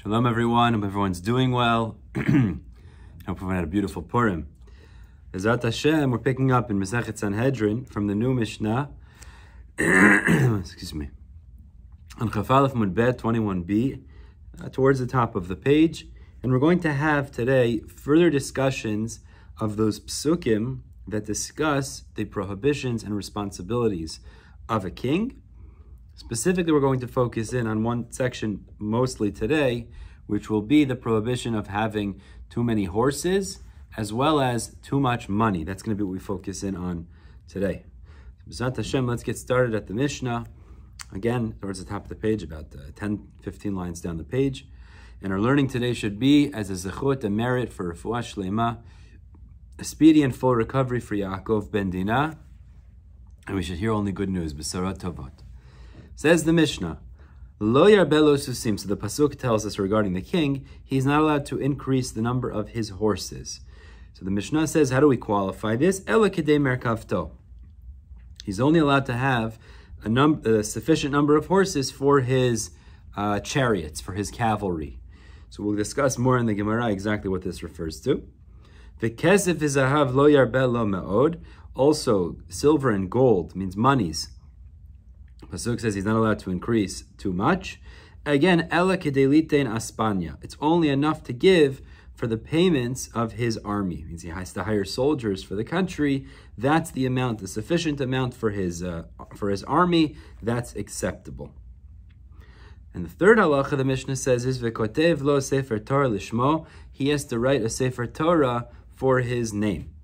Shalom everyone, hope everyone's doing well. Hope everyone had a beautiful Purim. Bezrat Hashem, we're picking up in Masechet Sanhedrin from the new Mishnah. Excuse me. On Chaf Aleph Mud Bet 21b, towards the top of the page. And we're going to have today further discussions of those psukim that discuss the prohibitions and responsibilities of a king. Specifically, we're going to focus in on one section mostly today, which will be the prohibition of having too many horses, as well as too much money. That's going to be what we focus in on today. B'ezrat Hashem, let's get started at the Mishnah. Again, towards the top of the page, about 10-15 lines down the page. And our learning today should be as a zechut, a merit for refuah shlema, a speedy and full recovery for Yaakov ben Dinah, and we should hear only good news, b'sarat tovot. Says the Mishnah, Lo yarbelo susim. So the pasuk tells us regarding the king, he's not allowed to increase the number of his horses. So the Mishnah says, how do we qualify this? Ela kedei merkavto. He's only allowed to have a sufficient number of horses for his chariots, for his cavalry. So we'll discuss more in the Gemara exactly what this refers to. V'kesef v'zahav lo yarbelo me'od. Also, silver and gold means monies. Pasuk says he's not allowed to increase too much. Again, ela kedelitein aspanya. It's only enough to give for the payments of his army. It means he has to hire soldiers for the country. That's the amount, the sufficient amount for his army. That's acceptable. And the third halacha the Mishnah says is v'kotev lo Sefer Torah lishmo. He has to write a Sefer Torah for his name.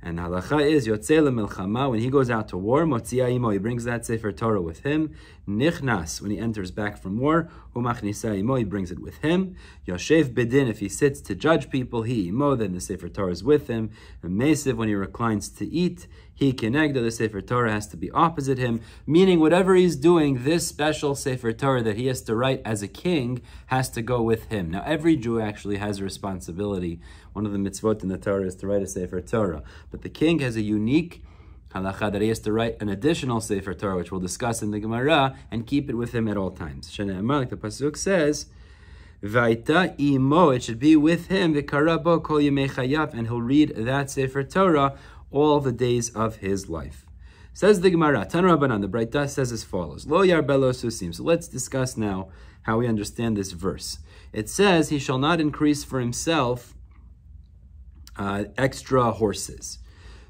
And halacha is yotzei lemelchama, when he goes out to war, motzia imo, he brings that Sefer Torah with him. Nichnas, when he enters back from war, umachnisa imo, he brings it with him. Yoshev bedin, if he sits to judge people, he imo, then the Sefer Torah is with him. And mesiv, when he reclines to eat, he kenegdo, the Sefer Torah has to be opposite him, meaning whatever he's doing, this special Sefer Torah that he has to write as a king has to go with him. Now, every Jew actually has a responsibility. One of the mitzvot in the Torah is to write a Sefer Torah. But the king has a unique halacha that he has to write an additional Sefer Torah, which we'll discuss in the Gemara, and keep it with him at all times. Shene'emar, like the pasuk says, V'aita imo, it should be with him, v'karabo kol yemei chayav, and he'll read that Sefer Torah all the days of his life. Says the Gemara, Tan Rabbanan, the Braita says as follows, Lo yarbelo susim. So let's discuss now how we understand this verse. It says, he shall not increase for himself extra horses.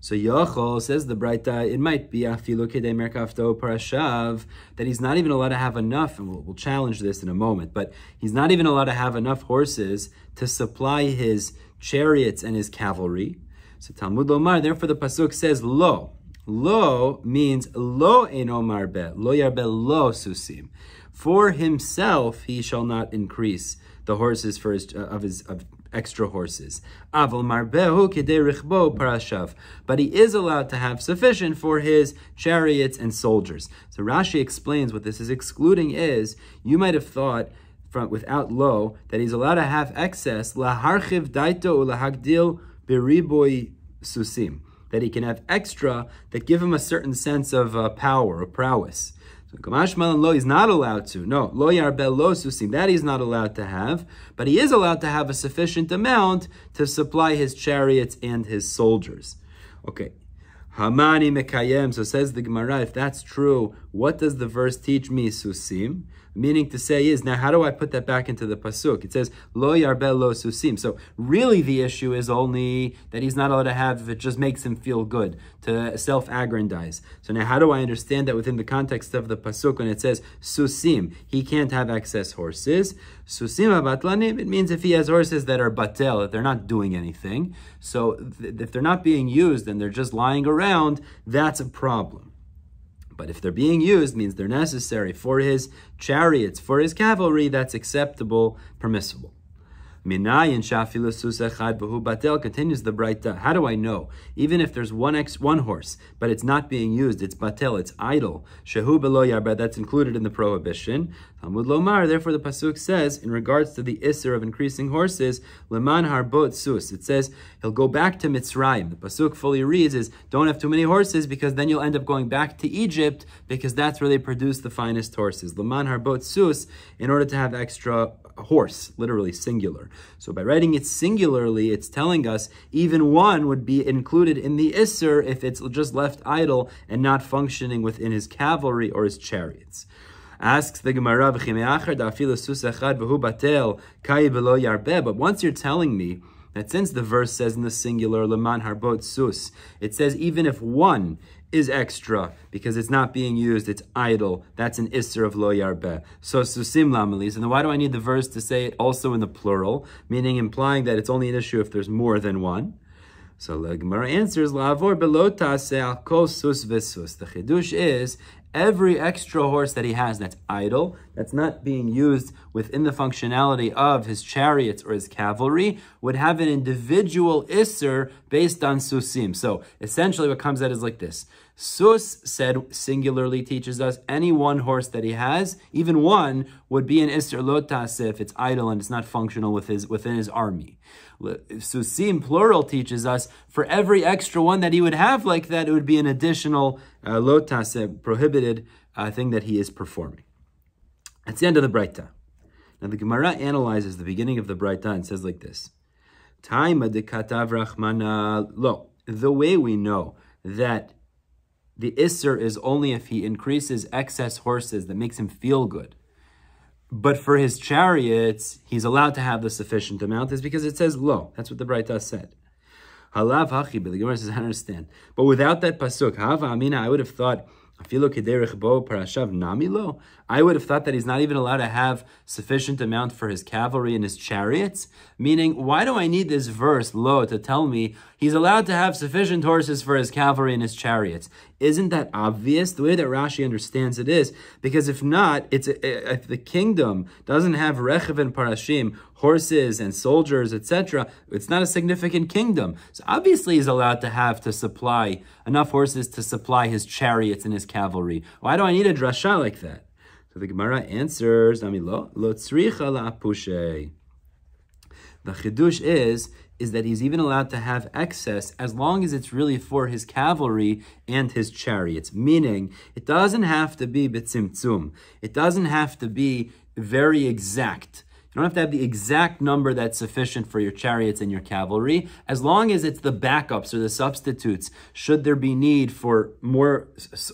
So Yochol, says the Braita, it might be afilu kedei merkavto parashav, that he's not even allowed to have enough, and we'll challenge this in a moment, but he's not even allowed to have enough horses to supply his chariots and his cavalry. So Talmud Lomar, therefore the pasuk says lo. Lo means lo eno marbe, lo yarbe lo susim. For himself he shall not increase the horses for his extra horses. Aval marbehu kedei richbo parashav. But he is allowed to have sufficient for his chariots and soldiers. So Rashi explains what this is excluding is, you might have thought without lo, that he's allowed to have excess, laharchiv daito ulahagdil beriboy susim, that he can have extra that give him a certain sense of power or prowess. So Kamash Malan lo, he's not allowed to. No, lo yarbel lo susim, that he's not allowed to have, but he is allowed to have a sufficient amount to supply his chariots and his soldiers. Okay. Hamani mekayem, so says the Gemara, if that's true, what does the verse teach me, susim? Meaning to say is, now how do I put that back into the pasuk? It says, lo yarbel lo susim. So really the issue is only that he's not allowed to have if it just makes him feel good, to self-aggrandize. So now how do I understand that within the context of the pasuk when it says susim, he can't have excess horses? Susim abatlanim, it means if he has horses that are batel, that they're not doing anything. So if they're not being used and they're just lying around, that's a problem. But if they're being used, means they're necessary for his chariots, for his cavalry, that's acceptable, permissible. Minayin shafilu susachad b'hu batel, continues the Braita. How do I know? Even if there's one horse, but it's not being used, it's batel, it's idle. Shehu b'lo yarba, that's included in the prohibition. Talmud Lomar, therefore the pasuk says, in regards to the isser of increasing horses, leman harbot sus. It says he'll go back to Mitzrayim. The pasuk fully reads is, don't have too many horses because then you'll end up going back to Egypt because that's where they produce the finest horses. Leman harbot sus, in order to have extra horse, literally singular. So by writing it singularly, it's telling us even one would be included in the isser if it's just left idle and not functioning within his cavalry or his chariots. Asks the Gemara, but once you're telling me that since the verse says in the singular, leman harbot sus, it says even if one is extra because it's not being used, it's idle, that's an isser of lo yarbeh. So susim lamalis, and then why do I need the verse to say it also in the plural, meaning implying that it's only an issue if there's more than one? So the Gemara answers, la'avor belo taseh al kol sus v'sus. The chidush is, every extra horse that he has that's idle, that's not being used within the functionality of his chariots or his cavalry, would have an individual isser based on susim. So essentially what comes out is like this. Sus said singularly teaches us any one horse that he has, even one, would be an isser lo taseh if it's idle and it's not functional within his army. Susim plural teaches us for every extra one that he would have like that, it would be an additional lo taseh, prohibited thing that he is performing. That's the end of the Braita. Now the Gemara analyzes the beginning of the Braita and says like this. Taima de katav rachmana lo. The way we know that the isser is only if he increases excess horses that makes him feel good. But for his chariots, he's allowed to have the sufficient amount, is because it says lo. That's what the Braita said. Halav hachi, but the Gemara says, I understand. But without that pasuk, hava amina, I would have thought, afilu kederech bo parashav namilo. I would have thought that he's not even allowed to have sufficient amount for his cavalry and his chariots. Meaning, why do I need this verse, lo, to tell me he's allowed to have sufficient horses for his cavalry and his chariots? Isn't that obvious? The way that Rashi understands it is, because if not, if the kingdom doesn't have rechev and parashim, horses and soldiers, etc., it's not a significant kingdom. So obviously he's allowed to supply enough horses to supply his chariots and his cavalry. Why do I need a drasha like that? So the Gemara answers, lo tzricha la'apushe. The chidush is that he's even allowed to have excess as long as it's really for his cavalry and his chariots. Meaning, it doesn't have to be bitzimtzum. It doesn't have to be very exact. You don't have to have the exact number that's sufficient for your chariots and your cavalry, as long as it's the backups or the substitutes. Should there be need for more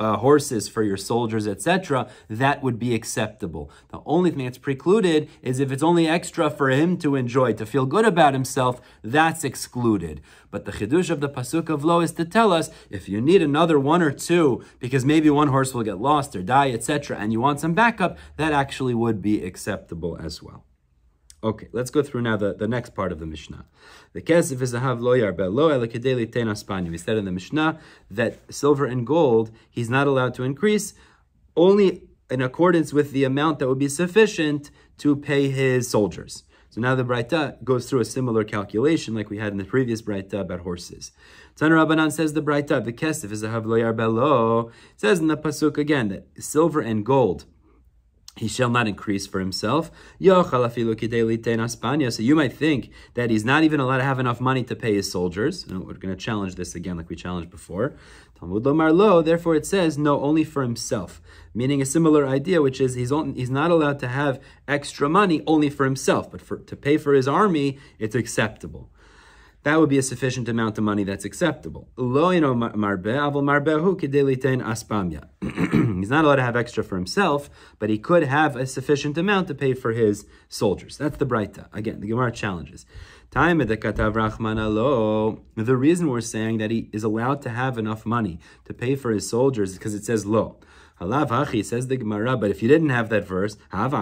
horses for your soldiers, etc., that would be acceptable. The only thing that's precluded is if it's only extra for him to enjoy, to feel good about himself, that's excluded. But the chidush of the pasuk of lo is to tell us, if you need another one or two, because maybe one horse will get lost or die, etc., and you want some backup, that actually would be acceptable as well. Okay, let's go through now the next part of the Mishnah. The kesef is zahav lo yarbeh lo ela kedei litein aspanim. We said in the Mishnah that silver and gold he's not allowed to increase, only in accordance with the amount that would be sufficient to pay his soldiers. So now the Braita goes through a similar calculation like we had in the previous Braita about horses. Tana Rabbanan says the Braita, the kesef is zahav lo yarbeh lo. It says in the pasuk again that silver and gold he shall not increase for himself. So you might think that he's not even allowed to have enough money to pay his soldiers. And we're going to challenge this again like we challenged before. Talmud Lomar lo, therefore it says, no, only for himself. Meaning a similar idea, which is he's not allowed to have extra money only for himself, but to pay for his army, it's acceptable. That would be a sufficient amount of money that's acceptable. He's not allowed to have extra for himself, but he could have a sufficient amount to pay for his soldiers. That's the Braita. Again, the Gemara challenges. The reason we're saying that he is allowed to have enough money to pay for his soldiers is because it says lo. Halav hachi, says the Gemara, but if you didn't have that verse, I would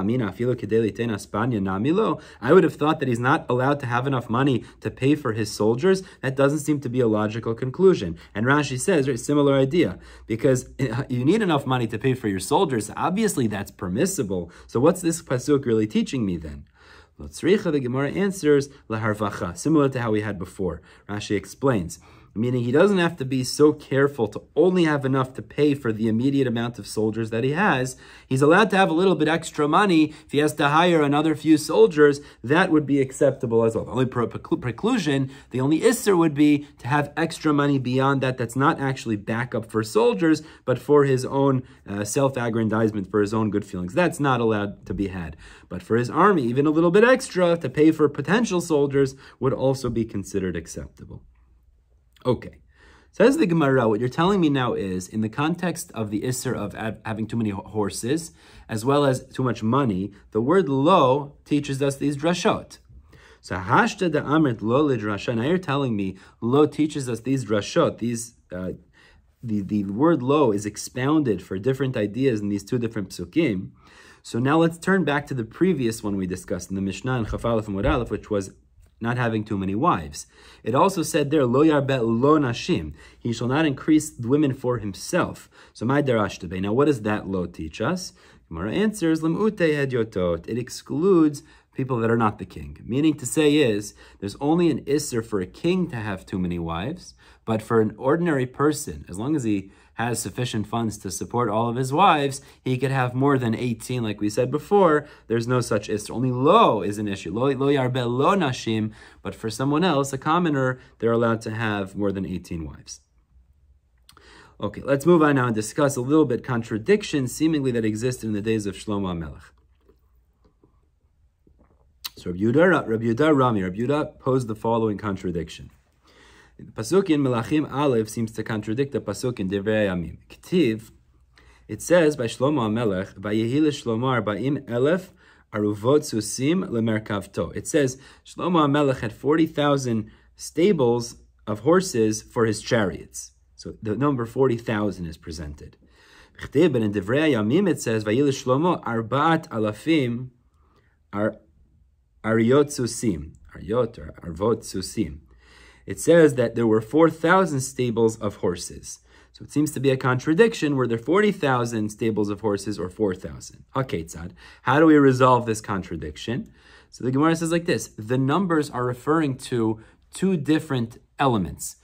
have thought that he's not allowed to have enough money to pay for his soldiers. That doesn't seem to be a logical conclusion. And Rashi says, right, similar idea, because you need enough money to pay for your soldiers. Obviously, that's permissible. So what's this pasuk really teaching me then? The Gemara answers, laharvacha, similar to how we had before. Rashi explains, meaning he doesn't have to be so careful to only have enough to pay for the immediate amount of soldiers that he has. He's allowed to have a little bit extra money. If he has to hire another few soldiers, that would be acceptable as well. The only preclusion, the only isser would be to have extra money beyond that. That's not actually backup for soldiers, but for his own self-aggrandizement, for his own good feelings. That's not allowed to be had. But for his army, even a little bit extra to pay for potential soldiers would also be considered acceptable. Okay, says the Gemara, what you're telling me now is, in the context of the isser of having too many horses, as well as too much money, the word lo teaches us these drashot. So hashta da amrit lo lidrasha, now you're telling me lo teaches us these drashot, the word lo is expounded for different ideas in these two different psukim. So now let's turn back to the previous one we discussed in the Mishnah in Chaf Aleph and Mud Aleph, which was not having too many wives. It also said there, lo yarbet lo nashim, he shall not increase women for himself. So my darash tebe. Now what does that lo teach us? Gemara answers, lem'ute hedyotot, it excludes people that are not the king. Meaning to say is, there's only an isser for a king to have too many wives, but for an ordinary person, as long as he has sufficient funds to support all of his wives, he could have more than 18, like we said before. There's no such isser. Only lo is an issue. Lo yarbe lo nashim, but for someone else, a commoner, they're allowed to have more than 18 wives. Okay, let's move on now and discuss a little bit contradictions seemingly that existed in the days of Shlomo haMelech. So Rabbi Yehuda posed the following contradiction. The pasuk in Melachim Aleph seems to contradict the pasuk in Divrei Yamim. K'tiv, it says by Shlomo haMelech, "Vayehi leShlomo 40,000 aruvot susim lemerkavto." It says Shlomo haMelech had 40,000 stables of horses for his chariots. So the number 40,000 is presented. But in Divrei Yamim it says Vayehi leShlomo 4,000 ariot susim, ariot or arvot susim. It says that there were 4,000 stables of horses. So it seems to be a contradiction. Were there 40,000 stables of horses or 4,000? Haketzad. How do we resolve this contradiction? So the Gemara says like this. The numbers are referring to two different elements.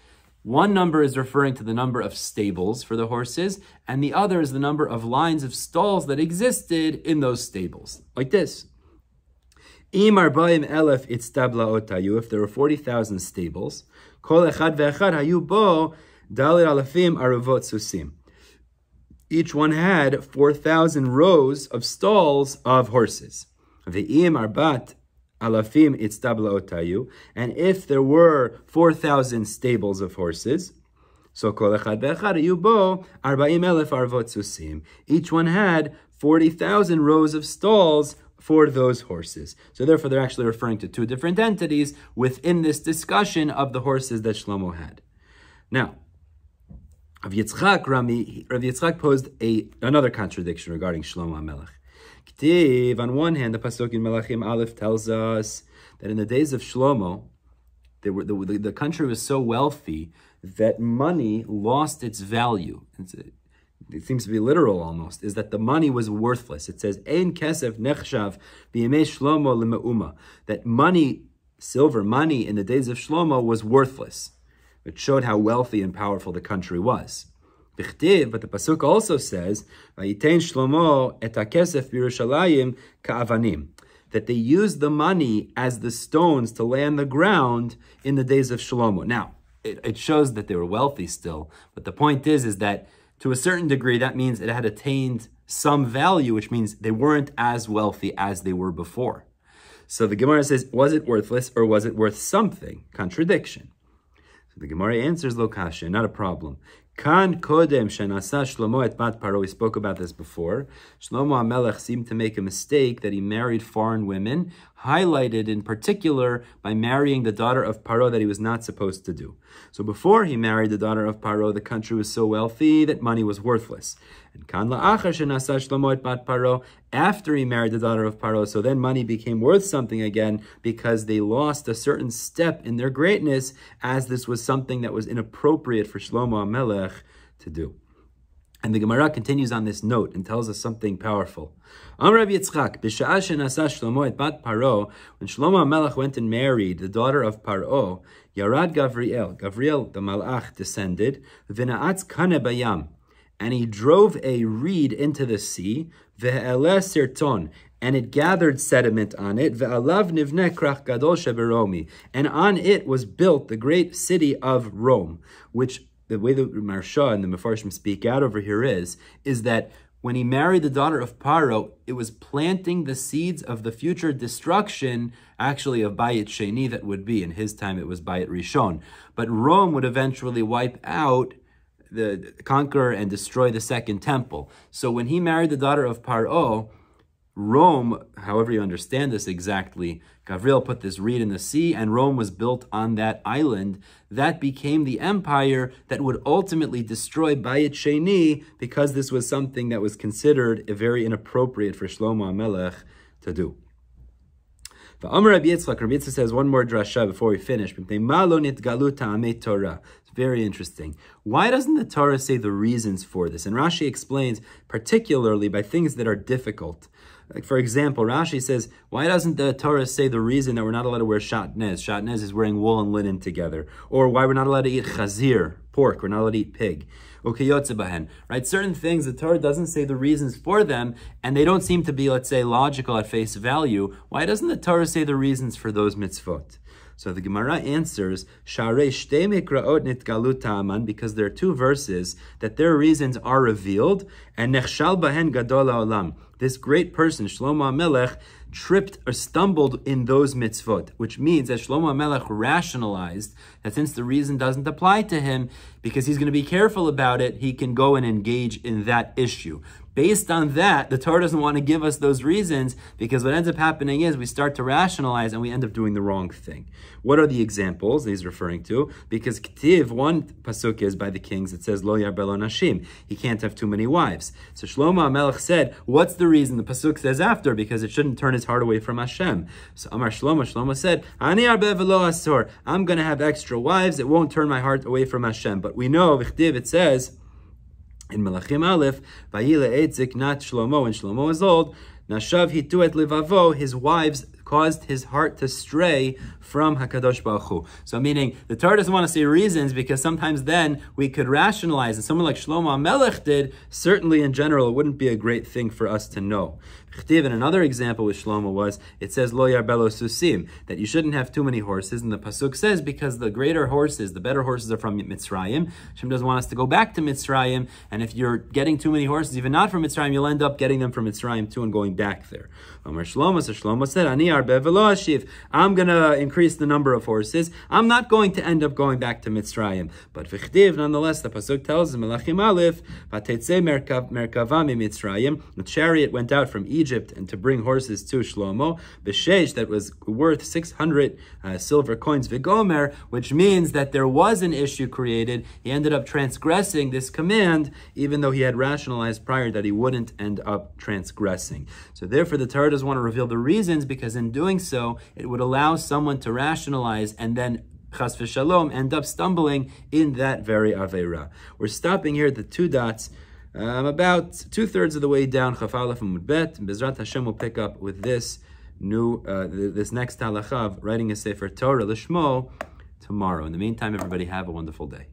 One number is referring to the number of stables for the horses, and the other is the number of lines of stalls that existed in those stables. Like this. Im 40,000 itztablaot hayu, if there were 40,000 stables, kol echad ve'echad hayu bo dalet alafim aruvot susim. Each one had 4,000 rows of stalls of horses. Ve'im 4,000 itztablaot hayu, and if there were 4,000 stables of horses, so kol echad ve'echad hayu bo 40,000 aruvot susim. Each one had 40,000 rows of stalls for those horses. So therefore, they're actually referring to two different entities within this discussion of the horses that Shlomo had. Now, Rav Yitzchak posed another contradiction regarding Shlomo haMelech. K'tiv, on one hand, the pasuk in Melachim Aleph tells us that in the days of Shlomo, the country was so wealthy that money lost its value. It seems to be literal almost, is that the money was worthless. It says, Ein kesef nechshav b'yemei Shlomo l'me'uma, that money, silver money in the days of Shlomo was worthless. It showed how wealthy and powerful the country was. B'chtiv, but the pasuk also says, Vayitein Shlomo et hakesef b'Yerushalayim ka'avanim, that they used the money as the stones to lay on the ground in the days of Shlomo. Now, it shows that they were wealthy still, but the point is that to a certain degree, that means it had attained some value, which means they weren't as wealthy as they were before. So the Gemara says, was it worthless or was it worth something? Contradiction. So the Gemara answers, lo kasha, not a problem. Kan kodem shenasa Shlomo et bat Paro. We spoke about this before. Shlomo haMelech seemed to make a mistake that he married foreign women, highlighted in particular by marrying the daughter of Paro that he was not supposed to do. So before he married the daughter of Paro, the country was so wealthy that money was worthless. And kan la'achar shenasa Shlomo et bat Paro, after he married the daughter of Paro, so then money became worth something again because they lost a certain step in their greatness, as this was something that was inappropriate for Shlomo haMelech to do. And the Gemara continues on this note and tells us something powerful. Amar Yitzchak, b'sha'ah shenasa Shlomo et bat Paro, when Shlomo haMelech went and married the daughter of Paro, Yarad Gavriel the Malach descended, v'na'atz kaneh bayam, and he drove a reed into the sea, ve'eleh sirton, and it gathered sediment on it, ve'alav nivneh krach gadol sheberomi, and on it was built the great city of Rome, which the way the Marsha and the Mefarshim speak out over here is that when he married the daughter of Paro, it was planting the seeds of the future destruction, actually of Bayit Sheni that would be. In his time, it was Bayit Rishon. But Rome would eventually wipe out, conquer and destroy the second temple. So when he married the daughter of Paro, Rome, however you understand this exactly, Gavriel put this reed in the sea and Rome was built on that island. That became the empire that would ultimately destroy Bayit Sheni, because this was something that was considered very inappropriate for Shlomo haMelech to do. Rabbi Yitzchak says one more drasha before we finish. It's very interesting. Why doesn't the Torah say the reasons for this? And Rashi explains, particularly by things that are difficult. Like, for example, Rashi says, why doesn't the Torah say the reason that we're not allowed to wear shatnez? Shatnez is wearing wool and linen together. Or why we're not allowed to eat chazir, pork, we're not allowed to eat pig. Right? Certain things, the Torah doesn't say the reasons for them, and they don't seem to be, let's say, logical at face value. Why doesn't the Torah say the reasons for those mitzvot? So the Gemara answers, because there are two verses that their reasons are revealed, and nechshal bahen gadol ha'olam. This great person, Shlomo haMelech, tripped or stumbled in those mitzvot, which means that Shlomo haMelech rationalized that since the reason doesn't apply to him, because he's going to be careful about it, he can go and engage in that issue. Based on that, the Torah doesn't want to give us those reasons, because what ends up happening is we start to rationalize and we end up doing the wrong thing. What are the examples he's referring to? Because K'tiv, one pasuk is by the kings, it says, Lo yarbelo nashim. He can't have too many wives. So Shlomo haMelech said, what's the reason? The pasuk says after, because it shouldn't turn his heart away from Hashem. So Amar Shlomo said, Ani arbe velo asor. I'm going to have extra wives. It won't turn my heart away from Hashem. But we know, V'chtiv, it says, in Melachim Aleph, Vayile Eitzik, not Shlomo, when Shlomo was old, Nashav hitu et levavo, his wives caused his heart to stray from HaKadosh Baruch Hu. So meaning, the Torah doesn't want to say reasons, because sometimes then we could rationalize, and someone like Shlomo haMelech did, certainly in general, it wouldn't be a great thing for us to know. And another example with Shlomo was, it says, Lo yarbelo susim, that you shouldn't have too many horses, and the pasuk says, because the greater horses, the better horses are from Mitzrayim. Hashem doesn't want us to go back to Mitzrayim, and if you're getting too many horses, even not from Mitzrayim, you'll end up getting them from Mitzrayim too and going back there. Amar Shlomo, so Shlomo said, Ani arbe velo ashiv, I'm going to increase the number of horses. I'm not going to end up going back to Mitzrayim. But v'chtiv, nonetheless, the pasuk tells us, Melachim Aleph, Vateitzei merkava miMitzrayim, the chariot went out from Egypt and to bring horses to Shlomo, b'sheish, that was worth 600 silver coins, v'gomer, which means that there was an issue created. He ended up transgressing this command, even though he had rationalized prior that he wouldn't end up transgressing. So therefore, the Torah doesn't want to reveal the reasons, because in doing so, it would allow someone to rationalize and then chas v'shalom end up stumbling in that very aveira. We're stopping here at the 2 dots. About 2/3 of the way down, Chaf Aleph Amud Bet. Bezrat Hashem will pick up with this new, this next halacha of writing a Sefer Torah Lishmo tomorrow. In the meantime, everybody have a wonderful day.